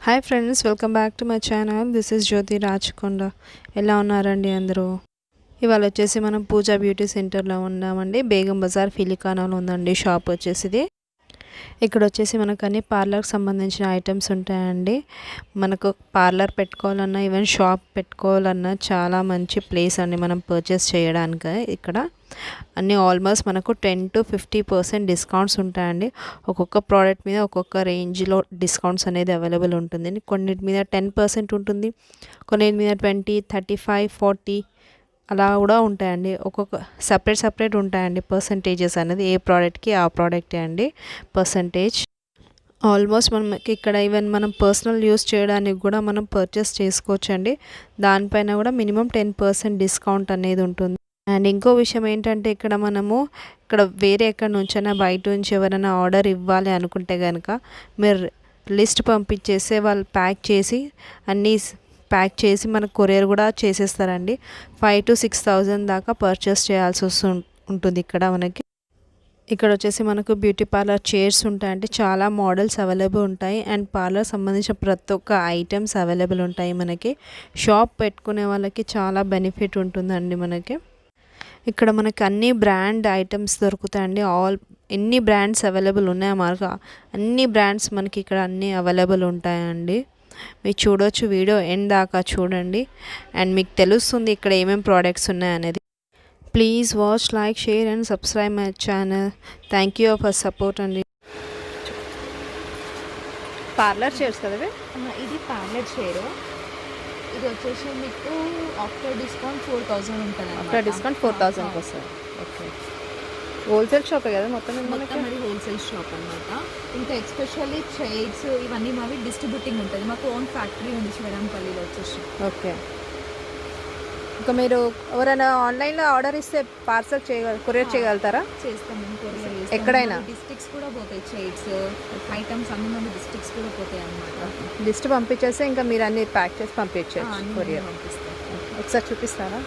Hi friends, welcome back to my channel. This is Jyothi Rachakonda. ఎలా ఉన్నారండి అందరూ? ఇవాళ వచ్చేసి మనం పూజా బ్యూటీ సెంటర్లో ఉన్నామండి. బేగం బజార్ ఫిలికానాలో ఉందండి షాప్ వచ్చేసి ఇది. ఇక్కడ వచ్చేసి మనకు అన్ని పార్లర్కి సంబంధించిన ఐటమ్స్ ఉంటాయండి. మనకు పార్లర్ పెట్టుకోవాలన్నా ఈవెన్ షాప్ పెట్టుకోవాలన్నా చాలా మంచి ప్లేస్ అండి మనం పర్చేస్ చేయడానికి. ఇక్కడ అన్నీ ఆల్మోస్ట్ మనకు 10-50% డిస్కౌంట్స్ ఉంటాయండి. ఒక్కొక్క ప్రోడక్ట్ మీద ఒక్కొక్క రేంజ్లో డిస్కౌంట్స్ అనేది అవైలబుల్ ఉంటుంది. కొన్నిటి మీద 10% ఉంటుంది, కొన్నిటి మీద 20, 35, 40 అలా కూడా ఉంటాయండి. ఒక్కొక్క సపరేట్ ఉంటాయండి పర్సంటేజెస్ అనేది. ఏ ప్రోడక్ట్కి ఆ ప్రోడక్టే అండి పర్సంటేజ్. ఆల్మోస్ట్ మనకి ఇక్కడ ఈవెన్ మనం పర్సనల్ యూస్ చేయడానికి కూడా మనం పర్చేస్ చేసుకోవచ్చండి. దానిపైన కూడా మినిమం 10% డిస్కౌంట్ అనేది ఉంటుంది. అండ్ ఇంకో విషయం ఏంటంటే ఇక్కడ వేరే ఎక్కడి నుంచైనా బయట నుంచి ఎవరైనా ఆర్డర్ ఇవ్వాలి అనుకుంటే కనుక మీరు లిస్ట్ పంపించేస్తే వాళ్ళు ప్యాక్ చేసి మనకు కొరియర్ కూడా చేసేస్తారండి. 5,000 to 6,000 దాకా పర్చేస్ చేయాల్సి ఉంటుంది ఇక్కడ మనకి. ఇక్కడ వచ్చేసి మనకు బ్యూటీ పార్లర్ చైర్స్ ఉంటాయండి. చాలా మోడల్స్ అవైలబుల్ ఉంటాయి అండ్ పార్లర్ సంబంధించిన ప్రతి ఒక్క ఐటమ్స్ అవైలబుల్ ఉంటాయి మనకి. షాప్ పెట్టుకునే వాళ్ళకి చాలా బెనిఫిట్ ఉంటుందండి మనకి. ఇక్కడ మనకి అన్ని బ్రాండ్ ఐటమ్స్ దొరుకుతాయండి. ఎన్ని బ్రాండ్స్ అవైలబుల్ ఉన్నాయో మనకు అన్ని బ్రాండ్స్ మనకి ఇక్కడ అన్నీ అవైలబుల్ ఉంటాయండి. మీరు చూడవచ్చు, వీడియో ఎండ్ దాకా చూడండి అండ్ మీకు తెలుస్తుంది ఇక్కడ ఏమేమి ప్రోడక్ట్స్ ఉన్నాయనేది. Please watch, like, share and subscribe my channel. Thank you for support అండి. పార్లర్ చైర్స్ కదా ఇది పార్లర్ చైర్. ఇది వచ్చేసి మీకు ఆఫ్టర్ డిస్కౌంట్ 4,000 ఉంటుంది. ఆఫ్టర్ డిస్కౌంట్ 4,000 వస్తుంది. ఓకే, హోల్సేల్ షాపే కదా మొత్తం మరి హోల్సేల్ షాప్ అనమాట. ఇంకా ఎస్పెషల్లీ చైర్స్ ఇవన్నీ మావి డిస్ట్రిబ్యూటింగ్ ఉంటుంది. మాకు ఓన్ ఫ్యాక్టరీ ఉంది శ్రీరాంపల్లిలో వచ్చేసి. ఓకే, ఇంకా మీరు ఎవరైనా ఆన్లైన్లో ఆర్డర్ ఇస్తే పార్సల్ కొరియర్ చేయగలుగుతారా? చేస్తాం మేము, కొరియర్ చేస్తాం. ఎక్కడైనా డిస్ట్రిక్ట్స్ కూడా పోతాయి చైర్స్ ఐటమ్స్ అన్ని మన డిస్ట్రిక్ట్స్ కూడా పోతాయి అన్నమాట. లిస్ట్ పంపించేస్తే ఇంకా మీరు అన్ని ప్యాక్ చేసి పంపించవచ్చు కొరియర్. పంపిస్తాం. ఒకసారి చూపిస్తారా?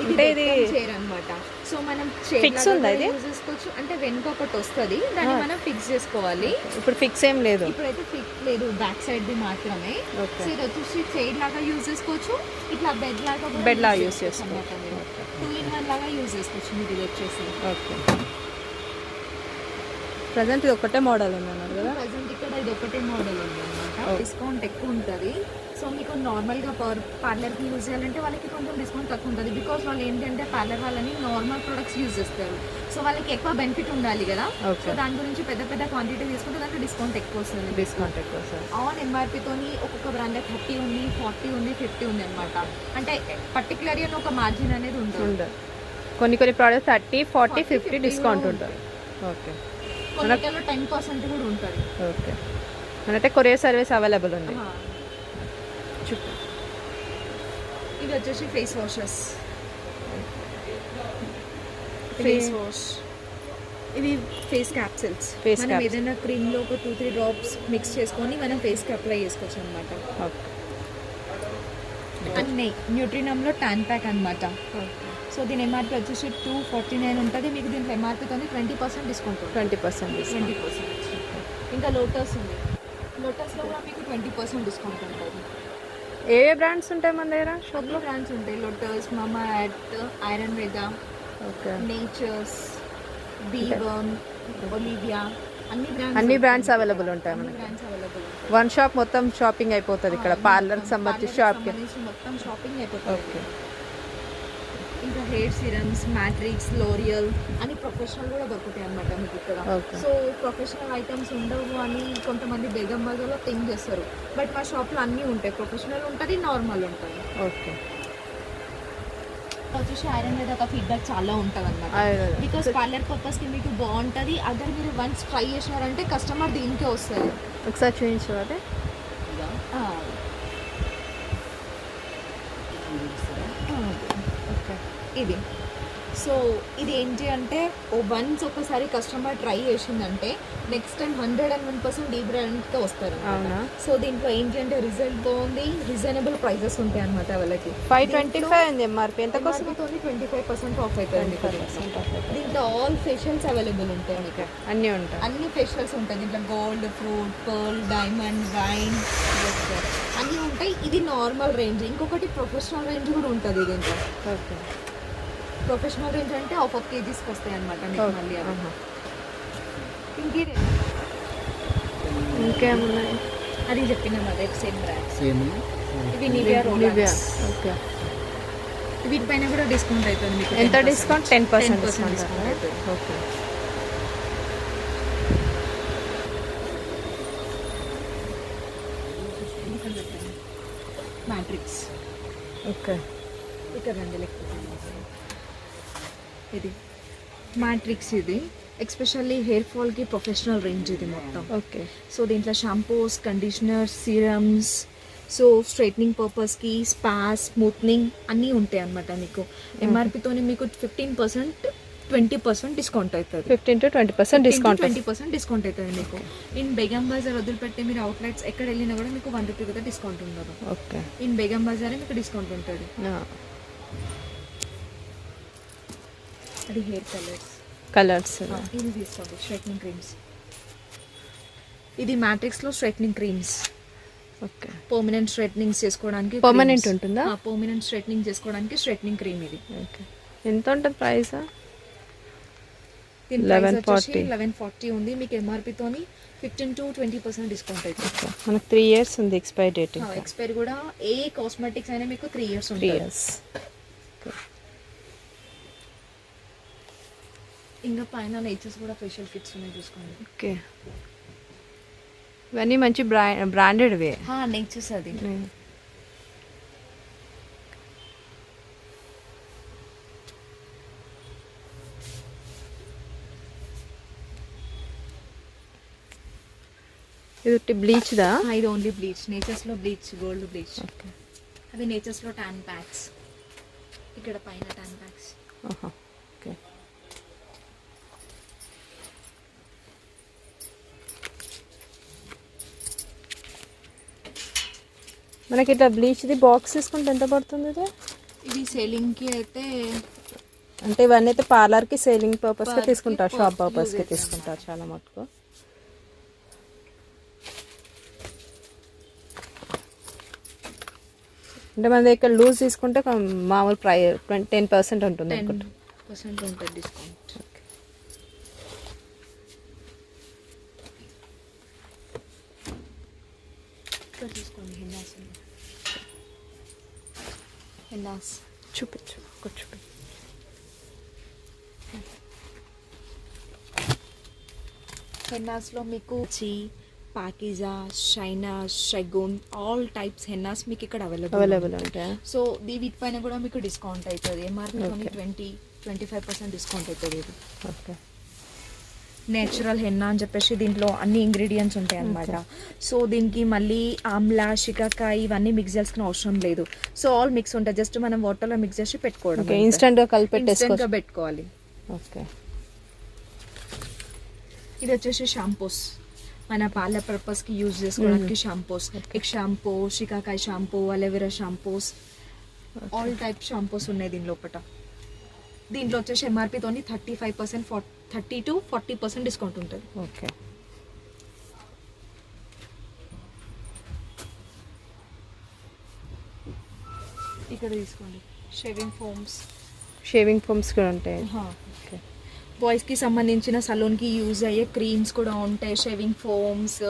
అంటే ఇది చైర్ అనమాట. సో మనం ఫిక్స్ ఉందా ఇది? యూజ్ చేసుకోవచ్చు. అంటే వెనుక ఒకటి వస్తుంది, దాన్ని మనం ఫిక్స్ చేసుకోవాలి. ఇప్పుడు ఫిక్స్ ఏం లేదు, ఇప్పుడైతే ఫిక్స్ లేదు, బ్యాక్ సైడ్ ది మాత్రమే. సో ఇది వచ్చేసి చైర్ లాగా యూజ్ చేసుకోవచ్చు, ఇట్లా బెడ్ లాగా యూజ్ చేసుకోవచ్చు. 2-in-1 లాగా యూజ్ చేసుకోవచ్చు మీరు ఇది వచ్చేసి. ఓకే, ప్రజెంట్ ఇది ఒకటే మోడల్ ఉందన్నారు కదా? ప్రజెంట్ ఇక్కడ ఇది ఒకటే మోడల్ ఉంది అనమాట. డిస్కౌంట్ ఎక్కువ ఉంటుంది. సో మీకు నార్మల్గా పార్లర్కి యూజ్ చేయాలంటే వాళ్ళకి కొంచెం డిస్కౌంట్ తక్కువ ఉంటుంది. బికాస్ వాళ్ళు ఏంటంటే పార్లర్ వాళ్ళని నార్మల్ ప్రొడక్ట్స్ యూజ్ చేస్తారు. సో వాళ్ళకి ఎక్కువ బెనిఫిట్ ఉండాలి కదా. సో దాని గురించి పెద్ద క్వాంటిటీ తీసుకుంటే దాంట్లో డిస్కౌంట్ ఎక్కువ వస్తుంది. ఆన్ ఎంఆర్పీతోని ఒక్కొక్క బ్రాండ్ 30 ఉంది, 40 ఉంది, 50 ఉంది అనమాట. అంటే పర్టికులర్గా ఒక మార్జిన్ అనేది ఉంటుంది. కొన్ని ప్రోడక్ట్స్ 30, 40, 50 డిస్కౌంట్ ఉంటుంది. ఓకే, కొన్నిటిలో 10% కూడా ఉంటుంది. ఓకే, అంటే కొరియర్ సర్వీస్ అవైలబుల్ ఉంది. ఇది వచ్చేసి ఫేస్ వాషెస్. ఫేస్ వాష్, ఇది ఫేస్ క్యాప్సిల్స్. మనం ఏదైనా క్రీమ్లో ఒక 2-3 డ్రాప్స్ మిక్స్ చేసుకొని మనం ఫేస్కి అప్లై చేసుకోవచ్చు అనమాట. అన్నీ న్యూట్రినమ్లో టాన్ ప్యాక్ అనమాట. సో దీని ఎంఆర్పీ వచ్చేసి 249 ఉంటుంది. మీకు దీంట్లో ఎంఆర్పీతో 20% డిస్కౌంట్. 20%. ఇంకా లోటస్ ఉంది. లోటస్లో కూడా మీకు 20% డిస్కౌంట్ ఉంటుంది. ఏ బ్రాండ్స్ ఉంటాయి మన దగ్గర షాప్లో? బ్రాండ్స్ ఉంటాయి. లోటస్, మామా ఎర్త్, ఐరన్ వేదా, నేచర్స్, బీవర్మ్, ఒలివియా, అన్ని బ్రాండ్స్ అవైలబుల్ ఉంటాయి మనకి. వన్ షాప్ మొత్తం షాపింగ్ అయిపోతుంది ఇక్కడ. పార్లర్కి సంబంధించి షాప్కి మొత్తం షాపింగ్ అయిపోతుంది. ఓకే, ఇంకా హెయిర్ సిరమ్స్, మ్యాట్రిక్స్, లోరియల్ అని ప్రొఫెషనల్ కూడా దొరుకుతాయి అనమాట మీకు ఇక్కడ. సో ప్రొఫెషనల్ ఐటమ్స్ ఉండవు అని కొంతమంది బేగం బజార్లో థింక్ చేస్తారు. బట్ మా షాప్లో అన్నీ ఉంటాయి. ప్రొఫెషనల్ ఉంటుంది, నార్మల్ ఉంటుంది. ఓకే, వచ్చేసి ఐరన్ మీద ఒక ఫీడ్బ్యాక్ చాలా ఉంటుంది అనమాట. బికాస్ పార్లర్ పర్పస్కి మీకు బాగుంటుంది. అదర్ మీరు వన్స్ ట్రై చేసినారంటే కస్టమర్ దీనికే వస్తుంది. ఒకసారి చూపించాలి. ఇది సో ఇది ఏంటి అంటే వన్స్ ఒకసారి కస్టమర్ ట్రై చేసిందంటే నెక్స్ట్ టైం 101% డీ బ్రాండ్తో వస్తారు. అవునా? సో దీంట్లో ఏంటి అంటే రిజల్ట్ బాగుంది, రీజనబుల్ ప్రైసెస్ ఉంటాయి అనమాట వాళ్ళకి. 525 ఉంది ఎంఆర్పి. ఎంత కోసం? 25% ఆఫ్ అవుతుంది మీకు. దీంట్లో ఆల్ ఫేషియల్స్ అవైలబుల్ ఉంటాయి మీకు. అన్నీ ఉంటాయి. అన్ని ఫేషియల్స్ ఉంటాయి దీంట్లో. Gold, fruit, pearl, diamond, wine అన్నీ ఉంటాయి. ఇది నార్మల్ రేంజ్. ఇంకొకటి ప్రొఫెషనల్ రేంజ్ కూడా ఉంటుంది దీంట్లో. ఓకే. ప్రొఫెషనల్ రేంజ్ అంటే హాఫ్ కేజీస్కి వస్తాయి అనమాట మీకు మళ్ళీ. ఇంకేమున్నాయి? అది చెప్పినాం అదే సేమ్ బ్రాండ్. సేమ్ ఇవి నివియా రోలెక్స్. ఓకే. వీటిపైన కూడా డిస్కౌంట్ అవుతుంది మీకు. ఎంత డిస్కౌంట్? 10% discount discount. అవుతుంది. ఓకే. మ్యాట్రిక్స్. ఓకే. ఇక్కడ రండి లేకపోతే ఇది మ్యాట్రిక్స్. ఇది ఎక్స్పెషల్లీ హెయిర్ ఫాల్కి ప్రొఫెషనల్ రేంజ్ ఇది మొత్తం. ఓకే. సో దీంట్లో shampoos, conditioners, serums, so straightening పర్పస్కి, స్పా, స్మూత్నింగ్ అన్నీ ఉంటాయి అన్నమాట మీకు. ఎంఆర్పితోని మీకు 15% 20% డిస్కౌంట్ అవుతుంది. 15 to 20% డిస్కౌంట్. 20% డిస్కౌంట్ అవుతుంది మీకు. ఇన్ బేగం బజార్ వదిలిపెట్టి మీరు అవుట్లెట్స్ ఎక్కడ వెళ్ళినా కూడా మీకు 1 రూపీ కదా డిస్కౌంట్ ఉండదు. ఓకే. ఇన్ బేగం బజారే మీకు డిస్కౌంట్ ఉంటుంది. అది హెయిర్ కలర్స్. ఇది తీసుకోండి స్ట్రైట్నింగ్ క్రీమ్స్. ఇది మ్యాట్రిక్స్లో straightening creams. Okay. Permanent straightening చేసుకోవడానికి. పర్మనెంట్ ఉంటుందా? పర్మనెంట్ స్ట్రైట్నింగ్ చేసుకోవడానికి స్ట్రైట్నింగ్ క్రీమ్ ఇది. ఓకే. ఎంత ఉంటుంది ప్రైస్? దీని ప్రైస్ వచ్చేసి 1140 ఉంది మీకు. ఎంఆర్పితోని 15 to 20% డిస్కౌంట్ అవుతుంది. మనకు 3 years ఉంది ఎక్స్పైరీ డేట్. ఎక్స్పైరీ కూడా ఏ కాస్మెటిక్స్ అయినా మీకు 3 years 3 ఉంటుంది. years. ఇంకా పైన నేచర్స్ కూడా ఫేషియల్ కిట్స్ ఉన్నాయి చూసుకోండి. ఓకే. ఇవన్నీ మంచి బ్రాండెడ్వే. నేచర్స్ అది. ఇది బ్లీచ్దా? ఇది ఓన్లీ బ్లీచ్. నేచర్స్లో బ్లీచ్, గోల్డ్ బ్లీచ్. ఓకే. అది నేచర్స్లో ట్యాన్ ప్యాక్స్. ఇక్కడ పైన ట్యాన్ ప్యాక్స్. ఓకే. మనకి ఇట్లా బ్లీచ్ది బాక్స్ తీసుకుంటే ఎంత పడుతుంది ఇది? ఇది సేలింగ్కి అయితే అంటే ఇవన్నీ అయితే పార్లర్కి సేలింగ్ పర్పస్కి Parlour కి తీసుకుంటారు, షాప్ use పర్పస్కి అవుతుంది తీసుకుంటారు చాలా మటుకు. అంటే మన దగ్గర లూజ్ తీసుకుంటే మామూలు 10% ఉంటుంది అనుకుంటా. 10% ఉంటుంది డిస్కౌంట్. ఇక్కడ తీసుకోండి హెన్నాస్. చూపించు చూపించు. హెన్నాస్లో మీకు పాకిజా, షైనా, షైగోన్ ఆల్ టైప్స్ హెన్నాస్ మీకు ఇక్కడ అవైలబుల్ ఉంటాయా? సో వీటిపైన కూడా మీకు డిస్కౌంట్ అవుతుంది. ఎంఆర్పి 20-25% డిస్కౌంట్ అవుతుంది ఇది. ఓకే. నేచురల్ హెన్నా అని చెప్పేసి దీంట్లో అన్ని ఇంగ్రీడియంట్స్ ఉంటాయి అన్నమాట. సో దీనికి మళ్ళీ ఆమ్లా, షికాకాయ ఇవన్నీ మిక్స్ చేయాల్సిన అవసరం లేదు. సో ఆల్ మిక్స్ ఉంటాయి. జస్ట్ మనం వాటర్లో మిక్స్ చేసి పెట్టుకోవడం. ఇన్స్టెంట్గా కలిపి పెట్టుకోవాలి. ఓకే. ఇది వచ్చేసి షాంపూస్. మన పార్లర్ పర్పస్కి యూజ్ చేసుకోవడానికి shampoos. Egg shampoo, shikakai shampoo, aloe vera shampoos, all type shampoos ఉన్నాయి దీని లోపల. దీంట్లో వచ్చేసి ఎంఆర్పితోని 30 to 40% డిస్కౌంట్ ఉంటుంది. ఓకే. ఇక్కడ తీసుకోండి షేవింగ్ ఫోమ్స్ కూడా ఉంటాయి. ఓకే. బాయ్స్కి సంబంధించిన సలూన్కి యూజ్ అయ్యే క్రీమ్స్ కూడా ఉంటాయి. Shaving firms,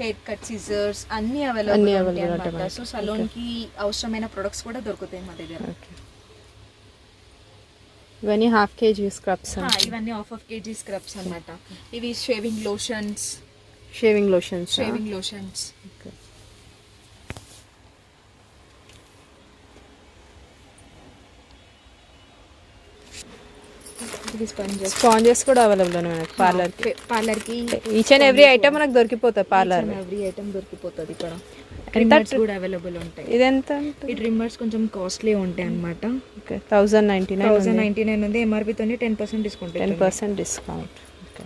hair cut scissors అన్నీ అవైలబుల్ ఉంటాయి అన్నమాట. సో సలూన్కి అవసరమైన ప్రొడక్ట్స్ కూడా దొరుకుతాయి మా దగ్గర. ఇవన్నీ ½ kg స్క్రబ్స్. ఇవన్నీ ½ kg స్క్రబ్స్ అన్నమాట. ఇవి షేవింగ్ లోషన్స్. ఓకే. స్పాంజెస్ కూడా అవైలబుల్ ఉన్నాయి మనకి పార్లర్కి. ఈచ్ అండ్ ఎవ్రీ ఐటమ్ మనకు దొరికిపోతుంది పార్లర్. ఎవ్రీ ఐటమ్ దొరికిపోతుంది ఇక్కడ. ట్రిమ్మర్స్ కూడా అవైలబుల్ ఉంటాయి. ఇది ఎంత? ఈ ట్రిమ్మర్స్ కొంచెం కాస్ట్లీ ఉంటాయి అన్నమాట. ఓకే 1099 ఉంది. ఎంఆర్పితోనే 10% discount. 10% discount. Okay.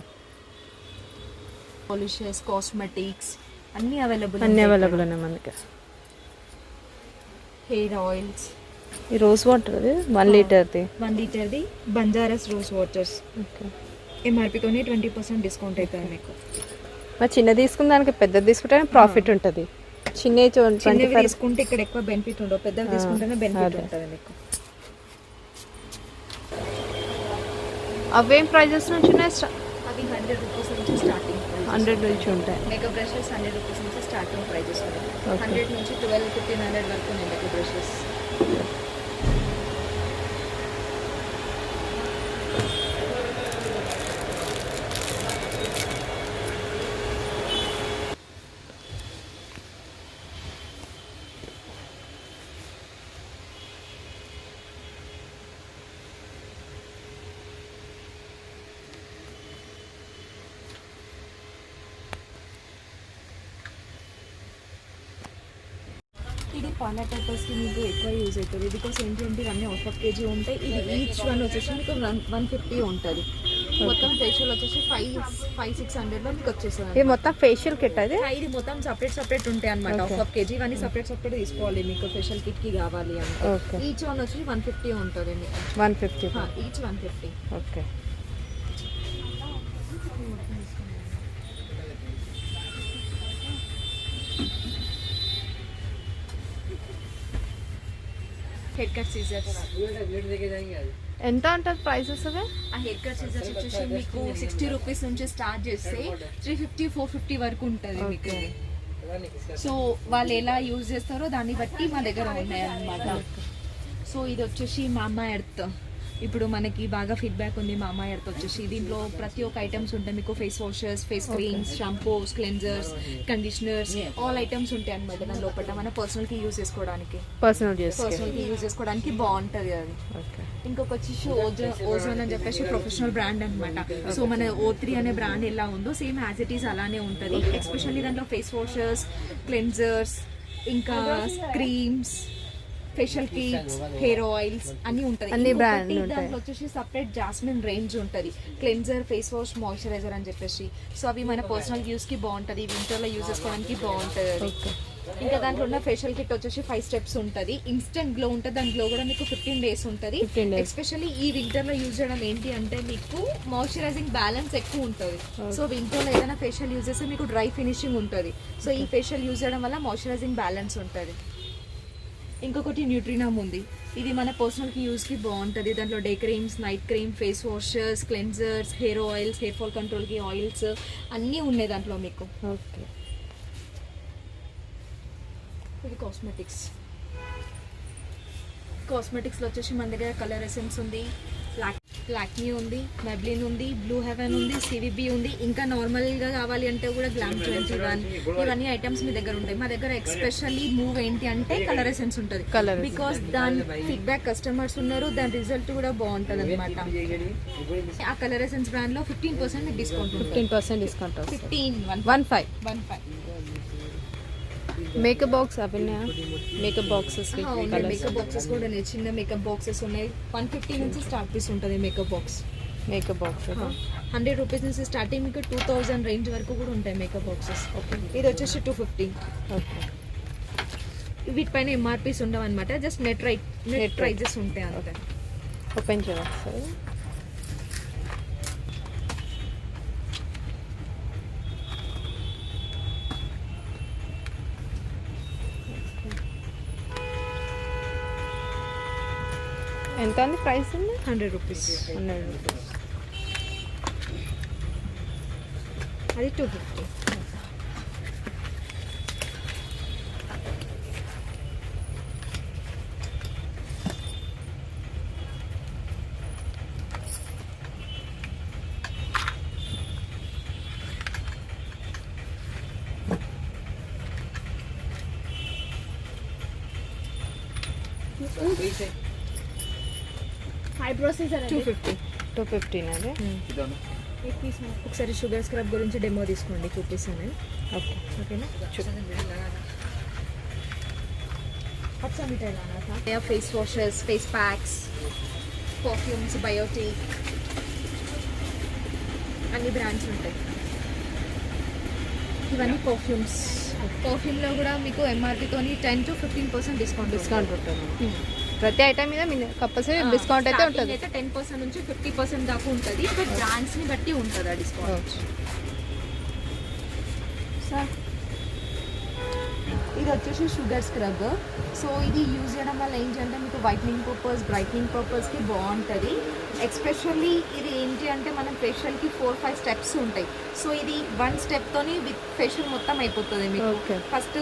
Polishes, cosmetics అన్నీ అవైలబుల్ ఉన్నాయి మనకి. Hair oils. ఈ రోజ్ వాటర్ అది 1 లీటర్ది. 1 లీటర్ది బంజారాస్ రోజ్ వాటర్స్. ఓకే. ఎంఆర్పితోనే 20% డిస్కౌంట్ అవుతుంది మీకు. మరి చిన్నది తీసుకున్న దానికి పెద్దది తీసుకుంటే ప్రాఫిట్ ఉంటుంది. చిన్నవి తీసుకుంటే ఇక్కడ ఎక్కువ బెనిఫిట్ ఉండవు, పెద్దవి తీసుకుంటేనే బెనిఫిట్ ఉంటుంది మీకు. అవేం ప్రైజెస్ నుంచి ఉన్నాయి? అవి 100 రూపీస్ నుంచి స్టార్టింగ్. 100 నుంచి ఉంటాయి. మేకప్ బ్రషెస్ 100 రూపీస్ నుంచి స్టార్టింగ్ ప్రైజెస్ ఉన్నాయి. 100 నుంచి 1200-1500 వరకు ఉన్నాయి మేకప్ బ్రషెస్. ఇది పార్లర్ పర్పస్కి మీకు ఎక్కువ యూజ్ అవుతుంది. బికాస్ ఏంటంటే ఇవన్నీ 1 kg ఉంటాయి. ఇది ఈచ్ వన్ వచ్చేసి మీకు 150 ఉంటుంది. మొత్తం ఫేషియల్ వచ్చేసి 500-600లో మీకు వచ్చేస్తుంది. ఇది మొత్తం ఫేషియల్ కిట్ అది. ఇది మొత్తం సపరేట్ ఉంటాయి అనమాట. 1 kg ఇవన్నీ సపరేట్ తీసుకోవాలి మీకు ఫేషియల్ కిట్ కి కావాలి అంటే. ఈచ్ వన్ వచ్చి 150 ఉంటుంది మీకు. 150 each 150. Okay. Haircut scissors ఎంత ఉంటుంది ప్రైసెస్ అవి? ఆ హెయిర్ కట్ సీజర్స్ వచ్చేసి మీకు 60 రూపీస్ నుంచి స్టార్ట్ చేస్తే 350-450 వరకు ఉంటుంది మీకు. సో వాళ్ళు ఎలా యూజ్ చేస్తారో దాన్ని బట్టి మా దగ్గర ఉన్నాయి అన్నమాట. సో ఇది వచ్చేసి మామా ఎర్త్. ఇప్పుడు మనకి బాగా ఫీడ్బ్యాక్ ఉంది మామా ఎర్త్ వచ్చేసి. దీంట్లో ప్రతి ఒక్క ఐటమ్స్ ఉంటాయి మీకు. Face washes, face creams, shampoos, cleansers, conditioners, all items ఉంటాయి అనమాట దాని లోపల. మన పర్సనల్కి యూజ్ చేసుకోవడానికి బాగుంటుంది అది. ఇంకొక వచ్చేసి ఓజోన్ అని చెప్పేసి ప్రొఫెషనల్ బ్రాండ్ అనమాట. సో మన O3 అనే బ్రాండ్ ఎలా ఉందో సేమ్ యాజ్ ఇట్ ఈస్ అలానే ఉంటుంది. ఎస్పెషల్లీ దాంట్లో ఫేస్ వాషెస్, క్లెన్జర్స్, ఇంకా creams, facial kits, hair oils అన్ని ఉంటాయి. దాంట్లో వచ్చేసి సపరేట్ జాస్మిన్ రేంజ్ ఉంటుంది. క్లెన్జర్, ఫేస్ వాష్, మాయిశ్చరైజర్ అని చెప్పేసి. సో అవి మన పర్సనల్ యూస్ కి బాగుంటుంది, వింటర్లో యూజ్ చేసుకోవడానికి బాగుంటుంది. ఇంకా దాంట్లో ఉన్న ఫేషియల్ కిట్ వచ్చేసి 5 స్టెప్స్ ఉంటుంది. ఇన్స్టెంట్ గ్లో ఉంటుంది. దాని గ్లో కూడా మీకు 15 days ఉంటుంది. ఎస్పెషల్లీ ఈ వింటర్ లో యూజ్ చేయడం ఏంటి అంటే మీకు మాయిశ్చరైజింగ్ బ్యాలెన్స్ ఎక్కువ ఉంటుంది. సో వింటర్ లో ఏదైనా ఫేషియల్ యూజ్ చేస్తే మీకు డ్రై ఫినిషింగ్ ఉంటుంది. సో ఈ ఫేషియల్ యూజ్ చేయడం వల్ల మాయిశ్చరైజింగ్ బ్యాలెన్స్ ఉంటుంది. ఇంకొకటి న్యూట్రినామ్ ఉంది. ఇది మన పర్సనల్కి యూస్కి బాగుంటుంది. దాంట్లో day creams, night cream, face washes, cleansers, hair oils, hair fall కంట్రోల్కి ఆయిల్స్ అన్నీ ఉన్నాయి దాంట్లో మీకు. ఓకే. ఇది కాస్మెటిక్స్లో వచ్చేసి మన దగ్గర కలర్ ఎసెన్స్ ఉంది, లాక్మీ ఉంది, మెబ్లిన్ ఉంది, బ్లూ హెవెన్ ఉంది, CVB ఉంది. ఇంకా నార్మల్గా కావాలి అంటే కూడా గ్లామ్ 21 ఇవన్నీ ఐటమ్స్ మీ దగ్గర ఉంటాయి. మా దగ్గర ఎస్పెషల్లీ మూవ్ ఏంటి అంటే కలర్ ఎసెన్స్ ఉంటుంది. బికాస్ దాని ఫీడ్బ్యాక్ కస్టమర్స్ ఉన్నారు, దాని రిజల్ట్ కూడా బాగుంటుంది అనమాట. ఆ కలర్ ఎసెన్స్ బ్రాండ్ లో 15% డిస్కౌంట్. 15% డిస్కౌంట్. 15 మేకప్ బాక్స్ అవన్నీ మేకప్ బాక్సెస్ మేకప్ బాక్సెస్ కూడా ఉన్నాయి. చిన్న మేకప్ బాక్సెస్ ఉన్నాయి. 150 నుంచి స్టార్ట్ పీస్ ఉంటుంది మేకప్ బాక్స్. 100 రూపీస్ నుంచి స్టార్టింగ్ మీకు 2000 రేంజ్ వరకు కూడా ఉంటాయి మేకప్ బాక్సెస్. ఓకే. ఇది వచ్చేసి 250. ఓకే. వీటిపైన MRPs ఉండవు అనమాట. జస్ట్ నెట్ ప్రైజెస్ ఉంటాయి అంతే. ఓపెన్ చేయాలి సార్. ఎంత అండి ప్రైస్? 100 రూపీస్. 100 రూపీస్. అది 250. ఐబ్రోస్ 250. అదే. ఒకసారి షుగర్ స్క్రబ్ గురించి డెమో తీసుకోండి, చూపిస్తాను. ఓకే. ఓకేనా? अच्छा मिठाई लाना था। Face washes, face packs, perfumes, Biotique అన్ని బ్రాండ్స్ ఉంటాయి. ఇవన్నీ పర్ఫ్యూమ్లో కూడా మీకు ఎంఆర్పీతోని 10 to 15% డిస్కౌంట్ ఉంటుంది. ప్రతి ఐటమ్ మీద కంపల్సరీ డిస్కౌంట్ అయితే ఉంటుంది. అయితే 10% నుంచి 50% దాకా ఉంటుంది. బట్ బ్రాండ్స్ని బట్టి ఉంటుంది ఆ డిస్కౌంట్. సార్ ఇది వచ్చేసి షుగర్ స్క్రబ్. సో ఇది యూజ్ చేయడం వల్ల ఏంటంటే మీకు వైట్నింగ్ పర్పస్, బ్రైట్నింగ్ పర్పస్కి బాగుంటుంది. ఎస్పెషల్లీ ఇది ఏంటి అంటే మనం ఫేషియల్కి 4-5 స్టెప్స్ ఉంటాయి. సో ఇది 1 స్టెప్తోని విత్ ఫేషియల్ మొత్తం అయిపోతుంది మీకు. ఫస్ట్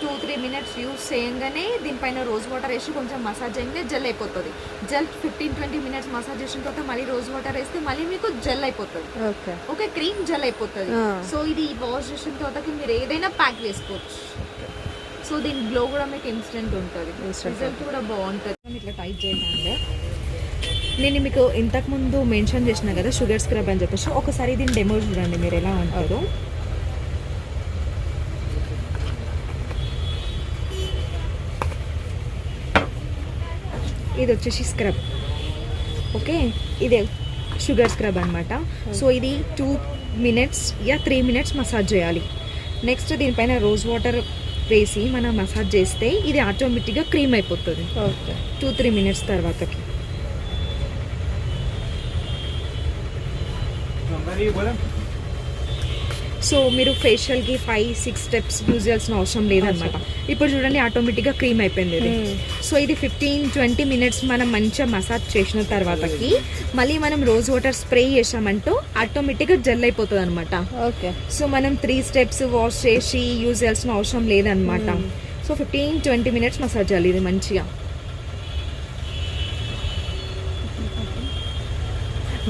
2-3 మినిట్స్ యూజ్ చేయగానే దీనిపైన రోజ్ వాటర్ వేసి కొంచెం మసాజ్ చేయగానే జెల్ అయిపోతుంది. జెల్ 15-20 మినిట్స్ మసాజ్ చేసిన తర్వాత మళ్ళీ రోజ్ వాటర్ వేస్తే మళ్ళీ మీకు జెల్ అయిపోతుంది. ఓకే, క్రీమ్ జెల్ అయిపోతుంది. సో ఇది వాష్ చేసిన తర్వాత మీరు ఏదైనా ప్యాక్ చేసుకోవచ్చు. సో దీని గ్లో కూడా మీకు ఇన్స్టెంట్ ఉంటుంది. రిజల్ట్ కూడా బాగుంటుంది. ఇట్లా టైట్ చేయండి. నేను మీకు ఇంతకుముందు మెన్షన్ చేసిన కదా షుగర్ స్క్రబ్ అని చెప్పేసి, ఒకసారి దీని డెమో చూడండి మీరు ఎలా ఉంటుందో. ఇది వచ్చేసి స్క్రబ్. ఓకే, ఇది షుగర్ స్క్రబ్ అనమాట. సో ఇది 2 మినిట్స్ యా 3 మినిట్స్ మసాజ్ చేయాలి. నెక్స్ట్ దీనిపైన రోజ్ వాటర్ వేసి మనం మసాజ్ చేస్తే ఇది ఆటోమేటిక్గా క్రీమ్ అయిపోతుంది 2-3 మినిట్స్ తర్వాతకి. సో మీరు ఫేషియల్కి 5-6 స్టెప్స్ యూజ్ చేయాల్సిన అవసరం లేదనమాట. ఇప్పుడు చూడండి ఆటోమేటిక్గా క్రీమ్ అయిపోయింది ఇది. సో ఇది 15-20 మినిట్స్ మనం మంచిగా మసాజ్ చేసిన తర్వాతకి మళ్ళీ మనం రోజ్ వాటర్ స్ప్రే చేసామంటూ ఆటోమేటిక్గా జెల్ అయిపోతుంది అనమాట. ఓకే, సో మనం 3 స్టెప్స్ వాష్ చేసి యూజ్ చేయాల్సిన అవసరం లేదనమాట. సో 15-20 మినిట్స్ మసాజ్ చేయాలి ఇది మంచిగా.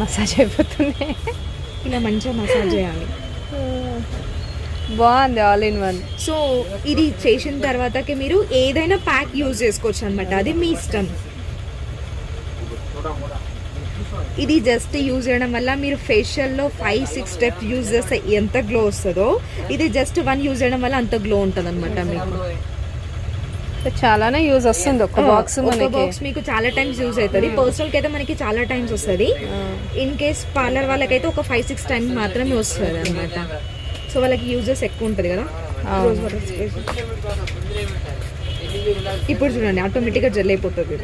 మసాజ్ అయిపోతుంది. ఇలా మంచిగా మసాజ్ చేయాలి. బాగుంది, ఆల్ ఇన్ వన్. సో ఇది చేసిన తర్వాతకి మీరు ఏదైనా ప్యాక్ యూజ్ చేసుకోవచ్చు అనమాట, అది మీ ఇష్టం. ఇది జస్ట్ యూజ్ చేయడం వల్ల మీరు ఫేషియల్లో 5-6 స్టెప్స్ యూజ్ చేస్తే ఎంత గ్లో వస్తుందో ఇది జస్ట్ 1 యూజ్ చేయడం వల్ల అంత గ్లో ఉంటుంది అనమాట. మీకు చాలానే యూజ్ వస్తుంది. ఒక బాక్స్ మీకు చాలా టైమ్స్ యూజ్ అవుతుంది. పర్సనల్కి అయితే మనకి చాలా టైమ్స్ వస్తుంది. ఇన్ కేస్ పార్లర్ వాళ్ళకైతే ఒక 5-6 టైమ్స్ మాత్రమే వస్తుంది అనమాట. సో వాళ్ళకి యూజెస్ ఎక్కువ ఉంటుంది కదా. ఇప్పుడు చూడండి ఆటోమేటిక్గా జెల్ అయిపోతుంది.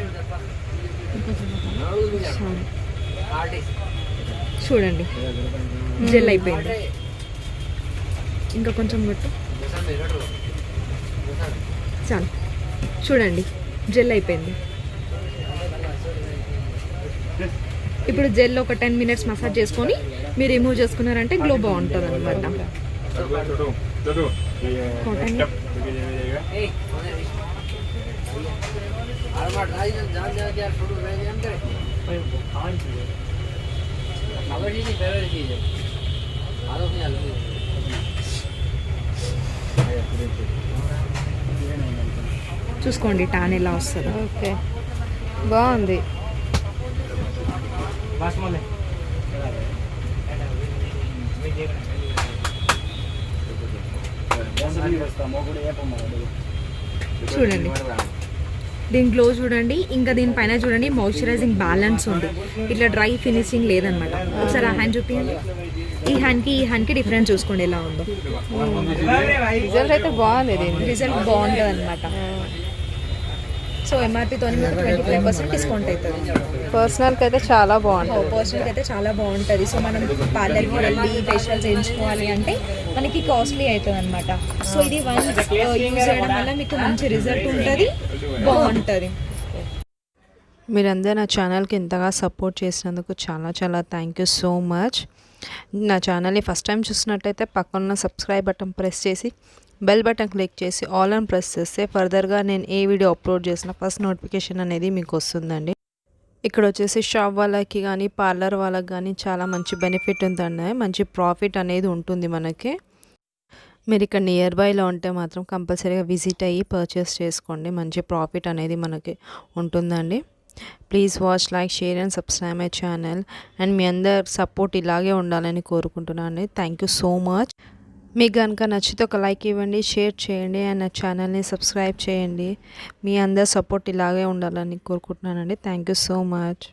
చూడండి జెల్ అయిపోయింది. ఇంకా కొంచెం కొట్టు, చాలు. చూడండి జెల్ అయిపోయింది. ఇప్పుడు జెల్ ఒక 10 మినిట్స్ మసాజ్ చేసుకొని మీరు రిమూవ్ చేసుకున్నారంటే గ్లో బాగుంటుంది అనమాట. చూసుకోండి టాన్ ఎలా వస్తుంది. ఓకే, బాగుంది. చూడండి దీని గ్లో చూడండి. ఇంకా దీనిపైన చూడండి మాయిశ్చరైజింగ్ బ్యాలెన్స్ ఉంది. ఇట్లా డ్రై ఫినిషింగ్ లేదనమాట. ఒకసారి ఆ హ్యాండ్ చూపించండి. ఈ హ్యాండ్కి డిఫరెన్స్ చూసుకోండి ఎలా ఉందో. రిజల్ట్ అయితే బాగుంది. రిజల్ట్ బాగుంటుంది అనమాట. సో ఎంఆర్పీతో 25% డిస్కౌంట్ అవుతుంది. పర్సనల్కి అయితే చాలా బాగుంటుంది. పర్సనల్కి అయితే చాలా బాగుంటుంది. సో మనం పార్లర్కి వెళ్ళి ఫేషియల్ చేయించుకోవాలి అంటే మనకి కాస్ట్లీ అవుతుంది అనమాట. సో ఇది 1 యూజ్ చేయడం వల్ల మీకు మంచి రిజల్ట్ ఉంటుంది, బాగుంటుంది. మీరందరూ నా ఛానల్కి ఇంతగా సపోర్ట్ చేసినందుకు చాలా చాలా థ్యాంక్ యూ సో మచ్. నా ఛానల్ని ఫస్ట్ టైం చూసినట్టయితే పక్కన సబ్స్క్రైబ్ బటన్ ప్రెస్ చేసి బెల్ బటన్ క్లిక్ చేసి ఆల్ అని ప్రెస్ చేస్తే ఫర్దర్గా నేను ఏ వీడియో అప్లోడ్ చేసిన ఫస్ట్ నోటిఫికేషన్ అనేది మీకు వస్తుందండి. ఇక్కడ వచ్చేసి షాప్ వాళ్ళకి కానీ పార్లర్ వాళ్ళకి కానీ చాలా మంచి బెనిఫిట్ ఉందండి. మంచి ప్రాఫిట్ అనేది ఉంటుంది మనకి. మీరు ఇక్కడ నియర్ బైలో ఉంటే మాత్రం కంపల్సరీగా విజిట్ అయ్యి పర్చేస్ చేసుకోండి. మంచి ప్రాఫిట్ అనేది మనకి ఉంటుందండి. Please watch, like, share and subscribe my channel. And మీ అందరు సపోర్ట్ ఇలాగే ఉండాలని కోరుకుంటున్నాను. Thank you so much. మీకు కనుక నచ్చితే ఒక లైక్ ఇవ్వండి, షేర్ చేయండి అండ్ నా ఛానల్ని సబ్స్క్రైబ్ చేయండి. మీ అందరి సపోర్ట్ ఇలాగే ఉండాలని కోరుకుంటున్నానండి. Thank you so much.